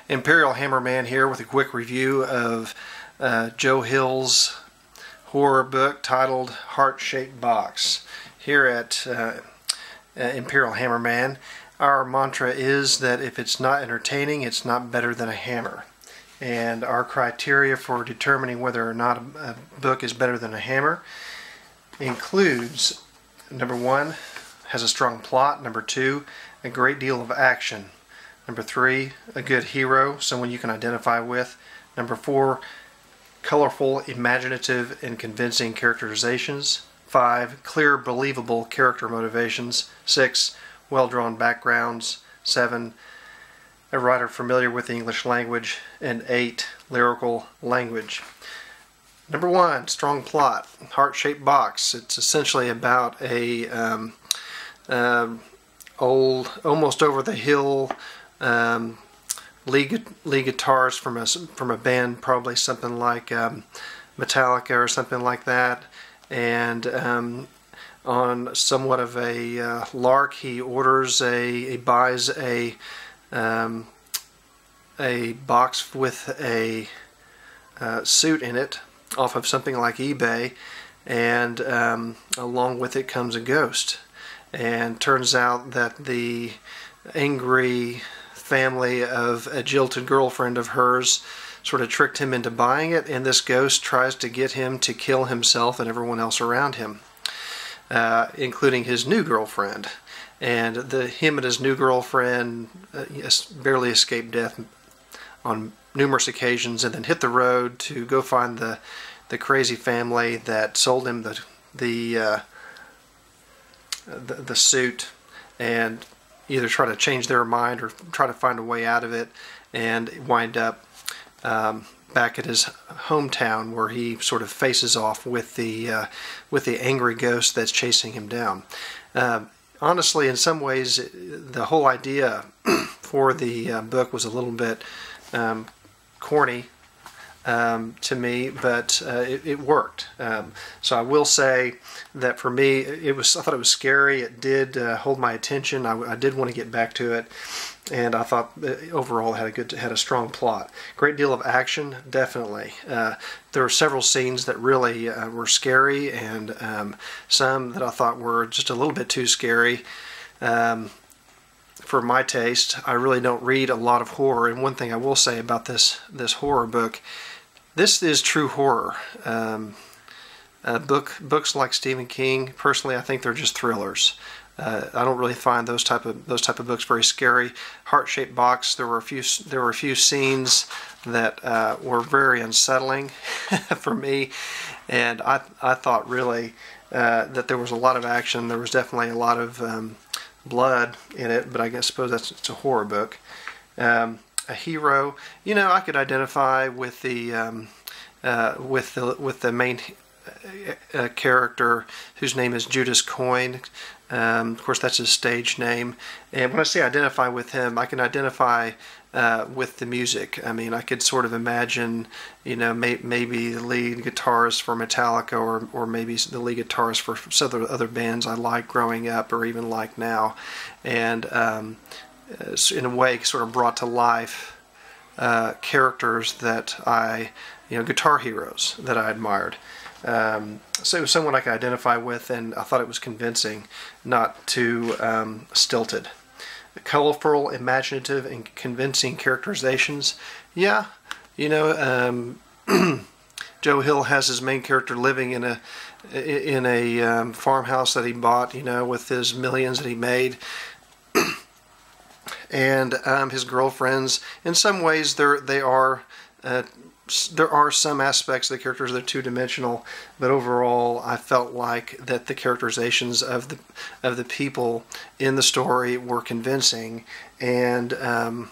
Imperial Hammer Man here with a quick review of Joe Hill's horror book titled Heart-Shaped Box. Here at Imperial Hammer Man, our mantra is that if it's not entertaining, it's not better than a hammer. And our criteria for determining whether or not a book is better than a hammer includes, number one, has a strong plot, number two, a great deal of action, number three, a good hero, someone you can identify with, number four, colorful, imaginative, and convincing characterizations, 5, clear, believable character motivations, 6, well-drawn backgrounds, 7, a writer familiar with the English language, and 8, lyrical language. Number 1, strong plot, Heart-Shaped Box. It's essentially about a old, almost over-the-hill lead guitarist from a band, probably something like Metallica or something like that, and on somewhat of a lark, he buys a box with a suit in it off of something like eBay, and along with it comes a ghost. And turns out that the angry family of a jilted girlfriend of hers sort of tricked him into buying it, and this ghost tries to get him to kill himself and everyone else around him, including his new girlfriend. And him and his new girlfriend barely escaped death on numerous occasions, and then hit the road to go find the crazy family that sold him the suit, and either try to change their mind or try to find a way out of it, and wind up back at his hometown where he sort of faces off with the angry ghost that's chasing him down. Honestly, in some ways, the whole idea for the book was a little bit corny to me, but it worked. So I will say that for me, I thought it was scary. It did hold my attention. I did want to get back to it, and I thought overall it had a strong plot. Great deal of action, definitely. There were several scenes that really were scary, and some that I thought were just a little bit too scary. For my taste, I really don't read a lot of horror, and one thing I will say about this horror book, this is true horror. Books like Stephen King, personally, I think they're just thrillers. I don't really find those type of books very scary. Heart-Shaped Box, there were a few scenes that were very unsettling for me, and I thought really that there was a lot of action. There was definitely a lot of blood in it, but I suppose it's a horror book. A hero, I could identify with the main character, whose name is Judas Coyn. Of course, that's his stage name. And when I say identify with him, I can identify with the music. I mean, I could sort of imagine, maybe the lead guitarist for Metallica, or maybe the lead guitarist for some other bands I liked growing up, or even like now, and in a way sort of brought to life characters that guitar heroes that I admired. So it was someone I could identify with, and I thought it was convincing, not too stilted. Colorful, imaginative, and convincing characterizations. Yeah, Joe Hill has his main character living in a farmhouse that he bought, with his millions that he made. And his girlfriends, in some ways, there are some aspects of the characters that are two-dimensional, but overall, I felt like that the characterizations of the people in the story were convincing, and I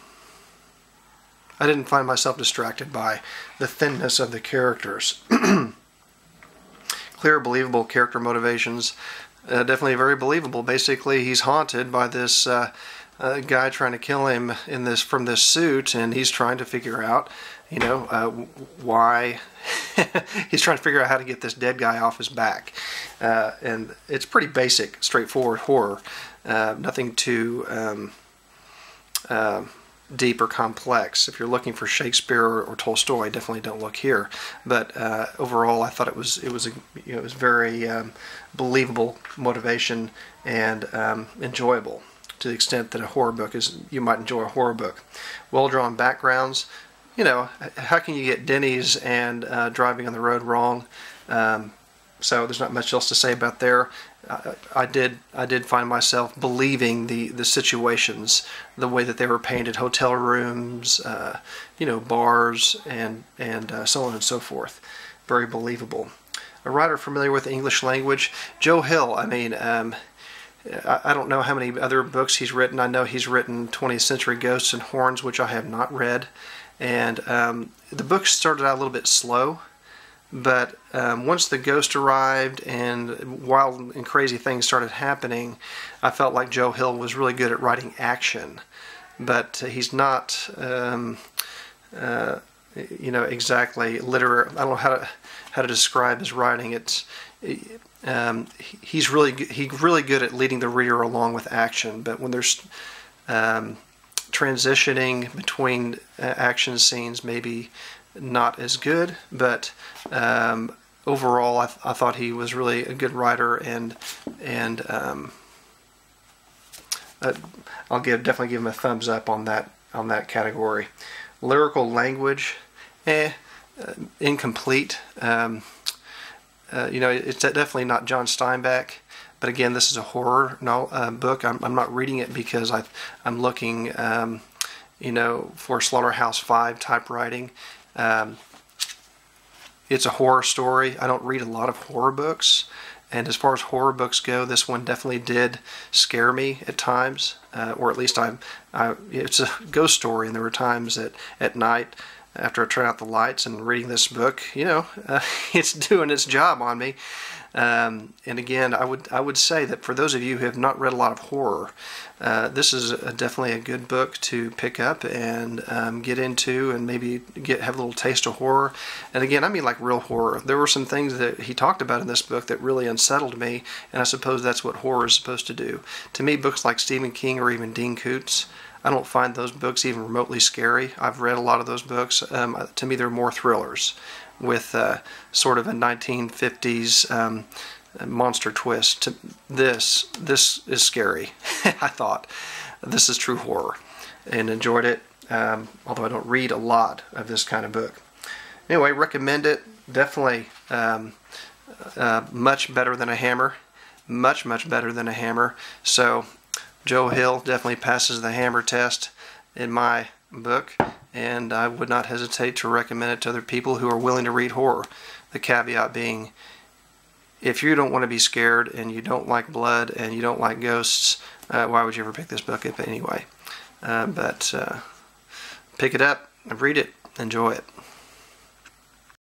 didn't find myself distracted by the thinness of the characters. Clear, believable character motivations, definitely very believable. Basically, he's haunted by this guy trying to kill him from this suit, and he's trying to figure out, why. He's trying to figure out how to get this dead guy off his back, and it's pretty basic, straightforward horror. Nothing too deep or complex. If you're looking for Shakespeare or Tolstoy, definitely don't look here. But overall, I thought it was very believable motivation and enjoyable, to the extent that a horror book is, you might enjoy a horror book. Well-drawn backgrounds. You know, how can you get Denny's and driving on the road wrong? So there's not much else to say about there. I did find myself believing the situations, the way that they were painted, hotel rooms, you know, bars, and so on and so forth. Very believable. A writer familiar with the English language, Joe Hill. I mean, I don't know how many other books he's written. I know he's written 20th Century Ghosts and Horns, which I have not read. And the book started out a little bit slow. But once the ghost arrived and wild and crazy things started happening, I felt like Joe Hill was really good at writing action. But he's not, you know, exactly literary. I don't know how to describe his writing. He's really good at leading the reader along with action. But when there's transitioning between action scenes, maybe not as good, but overall I thought he was really a good writer, and I'll definitely give him a thumbs up on that category. Lyrical language, incomplete. You know, it's definitely not John Steinbeck, but again, this is a horror book. I'm not reading it because I'm looking you know, for Slaughterhouse-5 type writing. It's a horror story. I don't read a lot of horror books, and as far as horror books go, this one definitely did scare me at times, or at least it's a ghost story, and there were times at night after I turn out the lights and reading this book, you know, it's doing its job on me. And again, I would say that for those of you who have not read a lot of horror, this is definitely a good book to pick up and get into, and maybe have a little taste of horror. And again, I mean like real horror. There were some things that he talked about in this book that really unsettled me, and I suppose that's what horror is supposed to do. To me, books like Stephen King or even Dean Koontz, I don't find those books even remotely scary. I've read a lot of those books. To me, they're more thrillers, with sort of a 1950s monster twist. This is scary. I thought this is true horror, and enjoyed it, although I don't read a lot of this kind of book. Anyway, recommend it. Definitely much better than a Hammer. Much better than a Hammer. So Joe Hill definitely passes the Hammer test in my book, and I would not hesitate to recommend it to other people who are willing to read horror. The caveat being, if you don't want to be scared, and you don't like blood, and you don't like ghosts, why would you ever pick this book up anyway? But pick it up, read it, enjoy it.